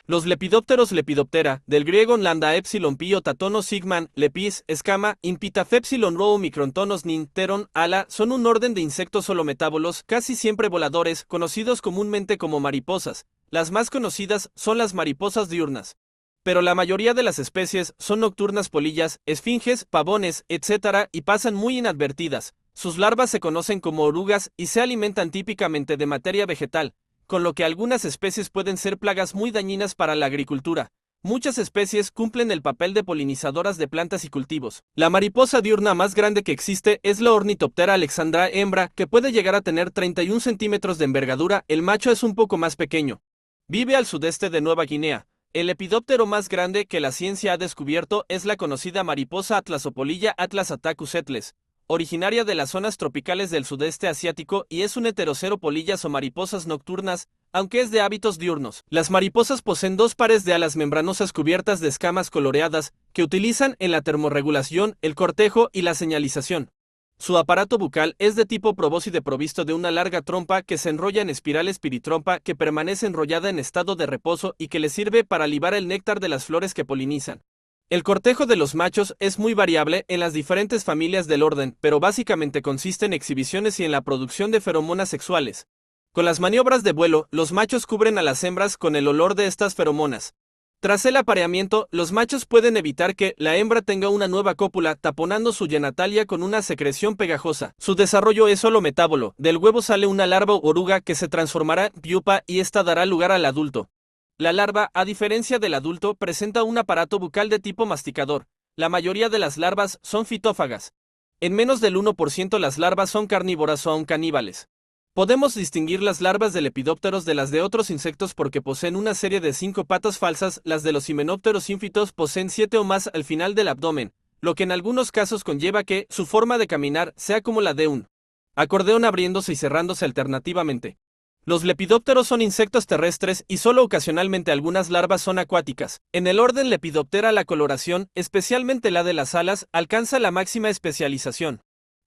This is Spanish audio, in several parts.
Los lepidópteros Lepidoptera, del griego lambda epsilon pio tatono sigman, lepis, escama, impitaf epsilon rho microntonos nin, teron, ala, son un orden de insectos holometábolos, casi siempre voladores, conocidos comúnmente como mariposas. Las más conocidas son las mariposas diurnas. Pero la mayoría de las especies son nocturnas polillas, esfinges, pavones, etc., y pasan muy inadvertidas. Sus larvas se conocen como orugas y se alimentan típicamente de materia vegetal, con lo que algunas especies pueden ser plagas muy dañinas para la agricultura. Muchas especies cumplen el papel de polinizadoras de plantas y cultivos. La mariposa diurna más grande que existe es la Ornithoptera alexandrae hembra, que puede llegar a tener 31 centímetros de envergadura. El macho es un poco más pequeño. Vive al sudeste de Nueva Guinea. El lepidóptero más grande que la ciencia ha descubierto es la conocida mariposa atlasopolilla Atlas attacus etles, originaria de las zonas tropicales del sudeste asiático y es un heterocero polillas o mariposas nocturnas, aunque es de hábitos diurnos. Las mariposas poseen dos pares de alas membranosas cubiertas de escamas coloreadas que utilizan en la termorregulación, el cortejo y la señalización. Su aparato bucal es de tipo probóscide provisto de una larga trompa que se enrolla en espiral espiritrompa que permanece enrollada en estado de reposo y que le sirve para libar el néctar de las flores que polinizan. El cortejo de los machos es muy variable en las diferentes familias del orden, pero básicamente consiste en exhibiciones y en la producción de feromonas sexuales. Con las maniobras de vuelo, los machos cubren a las hembras con el olor de estas feromonas. Tras el apareamiento, los machos pueden evitar que la hembra tenga una nueva cópula, taponando su genitalia con una secreción pegajosa. Su desarrollo es solo metábolo. Del huevo sale una larva o oruga que se transformará en piupa y esta dará lugar al adulto. La larva, a diferencia del adulto, presenta un aparato bucal de tipo masticador. La mayoría de las larvas son fitófagas. En menos del 1% las larvas son carnívoras o aun caníbales. Podemos distinguir las larvas de lepidópteros de las de otros insectos porque poseen una serie de 5 patas falsas. Las de los himenópteros ínfitos poseen 7 o más al final del abdomen, lo que en algunos casos conlleva que su forma de caminar sea como la de un acordeón abriéndose y cerrándose alternativamente. Los lepidópteros son insectos terrestres y solo ocasionalmente algunas larvas son acuáticas. En el orden Lepidoptera la coloración, especialmente la de las alas, alcanza la máxima especialización.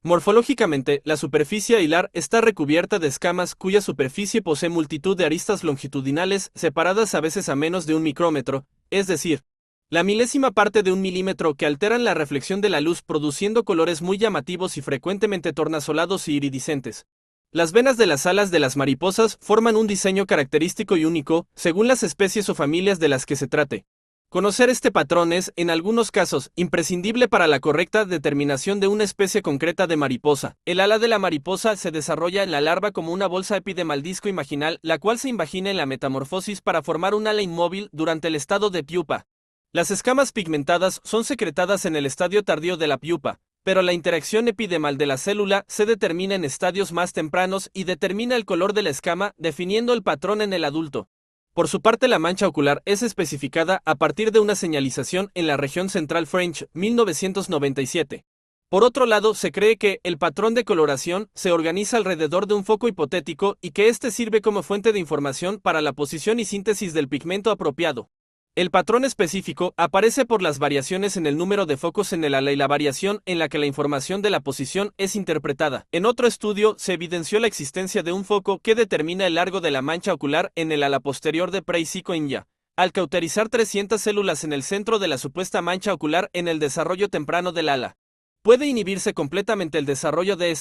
Morfológicamente, la superficie hilar está recubierta de escamas cuya superficie posee multitud de aristas longitudinales separadas a veces a menos de 1 micrómetro, es decir, la milésima parte de 1 milímetro que alteran la reflexión de la luz produciendo colores muy llamativos y frecuentemente tornasolados y iridiscentes. Las venas de las alas de las mariposas forman un diseño característico y único, según las especies o familias de las que se trate. Conocer este patrón es, en algunos casos, imprescindible para la correcta determinación de una especie concreta de mariposa. El ala de la mariposa se desarrolla en la larva como una bolsa epidemal disco imaginal, la cual se invagina en la metamorfosis para formar un ala inmóvil durante el estado de piupa. Las escamas pigmentadas son secretadas en el estadio tardío de la piupa, pero la interacción epidemal de la célula se determina en estadios más tempranos y determina el color de la escama, definiendo el patrón en el adulto. Por su parte, la mancha ocular es especificada a partir de una señalización en la región central French, 1997. Por otro lado, se cree que el patrón de coloración se organiza alrededor de un foco hipotético y que éste sirve como fuente de información para la posición y síntesis del pigmento apropiado. El patrón específico aparece por las variaciones en el número de focos en el ala y la variación en la que la información de la posición es interpretada. En otro estudio se evidenció la existencia de un foco que determina el largo de la mancha ocular en el ala posterior de Preisico Inya. Al cauterizar 300 células en el centro de la supuesta mancha ocular en el desarrollo temprano del ala, puede inhibirse completamente el desarrollo de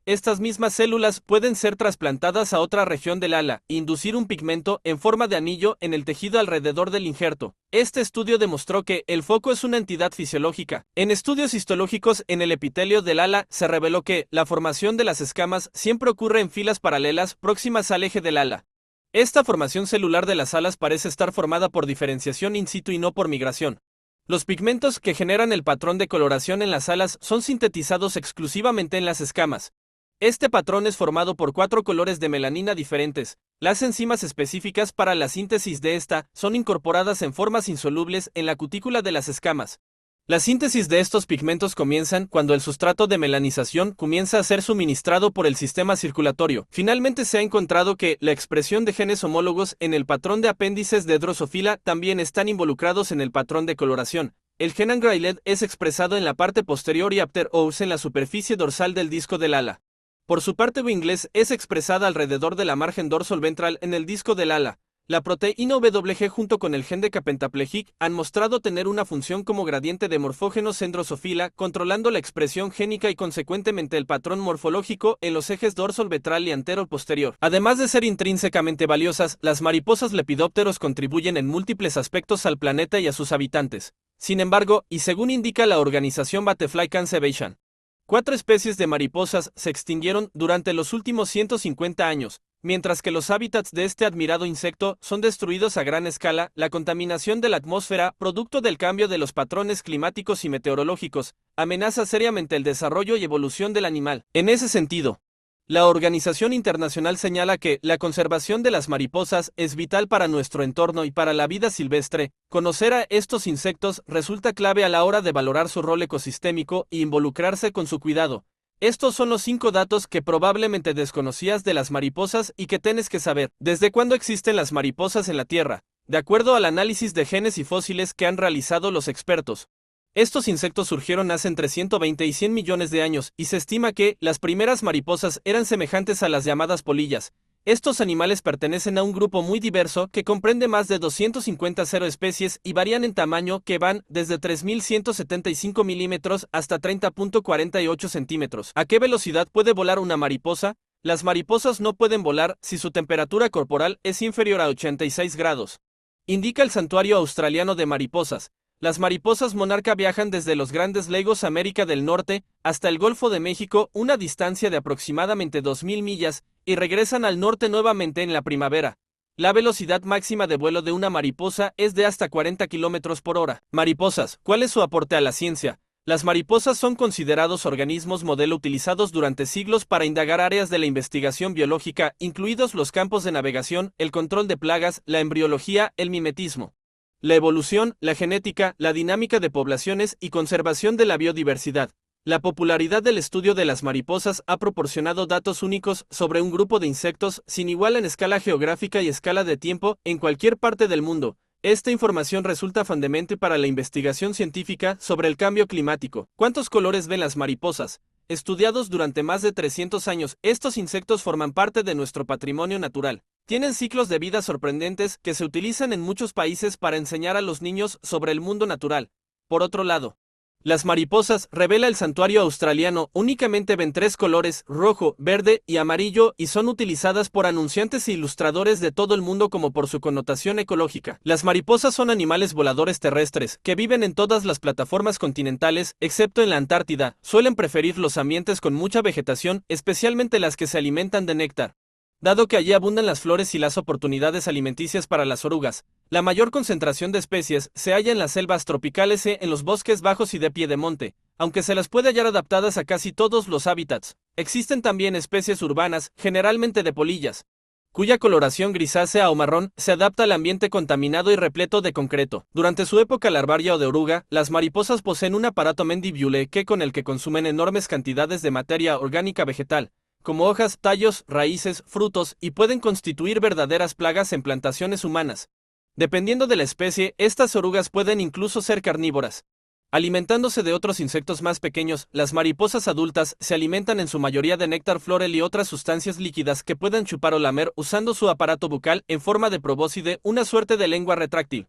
estas mismas células pueden ser trasplantadas a otra región del ala e inducir un pigmento en forma de anillo en el tejido alrededor del injerto. Este estudio demostró que el foco es una entidad fisiológica. En estudios histológicos en el epitelio del ala se reveló que la formación de las escamas siempre ocurre en filas paralelas próximas al eje del ala. Esta formación celular de las alas parece estar formada por diferenciación in situ y no por migración. Los pigmentos que generan el patrón de coloración en las alas son sintetizados exclusivamente en las escamas. Este patrón es formado por 4 colores de melanina diferentes. Las enzimas específicas para la síntesis de esta son incorporadas en formas insolubles en la cutícula de las escamas. La síntesis de estos pigmentos comienzan cuando el sustrato de melanización comienza a ser suministrado por el sistema circulatorio. Finalmente se ha encontrado que la expresión de genes homólogos en el patrón de apéndices de Drosophila también están involucrados en el patrón de coloración. El gen Angrailed es expresado en la parte posterior y After Hours en la superficie dorsal del disco del ala. Por su parte Wingles es expresada alrededor de la margen dorsal ventral en el disco del ala. La proteína WG junto con el gen de K-pentaplegic han mostrado tener una función como gradiente de morfógenos en Drosophila, controlando la expresión génica y consecuentemente el patrón morfológico en los ejes dorsal ventral y antero-posterior. Además de ser intrínsecamente valiosas, las mariposas lepidópteros contribuyen en múltiples aspectos al planeta y a sus habitantes. Sin embargo, y según indica la organización Butterfly Conservation, 4 especies de mariposas se extinguieron durante los últimos 150 años. Mientras que los hábitats de este admirado insecto son destruidos a gran escala, la contaminación de la atmósfera, producto del cambio de los patrones climáticos y meteorológicos, amenaza seriamente el desarrollo y evolución del animal. En ese sentido, la Organización Internacional señala que la conservación de las mariposas es vital para nuestro entorno y para la vida silvestre. Conocer a estos insectos resulta clave a la hora de valorar su rol ecosistémico e involucrarse con su cuidado. Estos son los 5 datos que probablemente desconocías de las mariposas y que tienes que saber. ¿Desde cuándo existen las mariposas en la Tierra? De acuerdo al análisis de genes y fósiles que han realizado los expertos, estos insectos surgieron hace entre 120 y 100 millones de años y se estima que las primeras mariposas eran semejantes a las llamadas polillas. Estos animales pertenecen a un grupo muy diverso que comprende más de 250 especies y varían en tamaño que van desde 3.175 milímetros hasta 30.48 centímetros. ¿A qué velocidad puede volar una mariposa? Las mariposas no pueden volar si su temperatura corporal es inferior a 86 grados. Indica el Santuario Australiano de Mariposas. Las mariposas monarca viajan desde los Grandes Lagos América del Norte hasta el Golfo de México, una distancia de aproximadamente 2.000 millas, y regresan al norte nuevamente en la primavera. La velocidad máxima de vuelo de una mariposa es de hasta 40 kilómetros por hora. Mariposas, ¿cuál es su aporte a la ciencia? Las mariposas son considerados organismos modelo utilizados durante siglos para indagar áreas de la investigación biológica, incluidos los campos de navegación, el control de plagas, la embriología, el mimetismo, la evolución, la genética, la dinámica de poblaciones y conservación de la biodiversidad. La popularidad del estudio de las mariposas ha proporcionado datos únicos sobre un grupo de insectos sin igual en escala geográfica y escala de tiempo en cualquier parte del mundo. Esta información resulta fundamental para la investigación científica sobre el cambio climático. ¿Cuántos colores ven las mariposas? Estudiados durante más de 300 años, estos insectos forman parte de nuestro patrimonio natural. Tienen ciclos de vida sorprendentes que se utilizan en muchos países para enseñar a los niños sobre el mundo natural. Por otro lado, las mariposas, revela el Santuario Australiano, únicamente ven 3 colores, rojo, verde y amarillo, y son utilizadas por anunciantes e ilustradores de todo el mundo como por su connotación ecológica. Las mariposas son animales voladores terrestres, que viven en todas las plataformas continentales, excepto en la Antártida. Suelen preferir los ambientes con mucha vegetación, especialmente las que se alimentan de néctar, dado que allí abundan las flores y las oportunidades alimenticias para las orugas. La mayor concentración de especies se halla en las selvas tropicales en los bosques bajos y de piedemonte, aunque se las puede hallar adaptadas a casi todos los hábitats. Existen también especies urbanas, generalmente de polillas, cuya coloración grisácea o marrón se adapta al ambiente contaminado y repleto de concreto. Durante su época larvaria o de oruga, las mariposas poseen un aparato mandibule con el que consumen enormes cantidades de materia orgánica vegetal, como hojas, tallos, raíces, frutos, y pueden constituir verdaderas plagas en plantaciones humanas. Dependiendo de la especie, estas orugas pueden incluso ser carnívoras. Alimentándose de otros insectos más pequeños, las mariposas adultas se alimentan en su mayoría de néctar floral y otras sustancias líquidas que pueden chupar o lamer usando su aparato bucal en forma de probóscide, una suerte de lengua retráctil.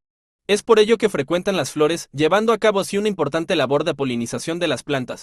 Es por ello que frecuentan las flores, llevando a cabo así una importante labor de polinización de las plantas.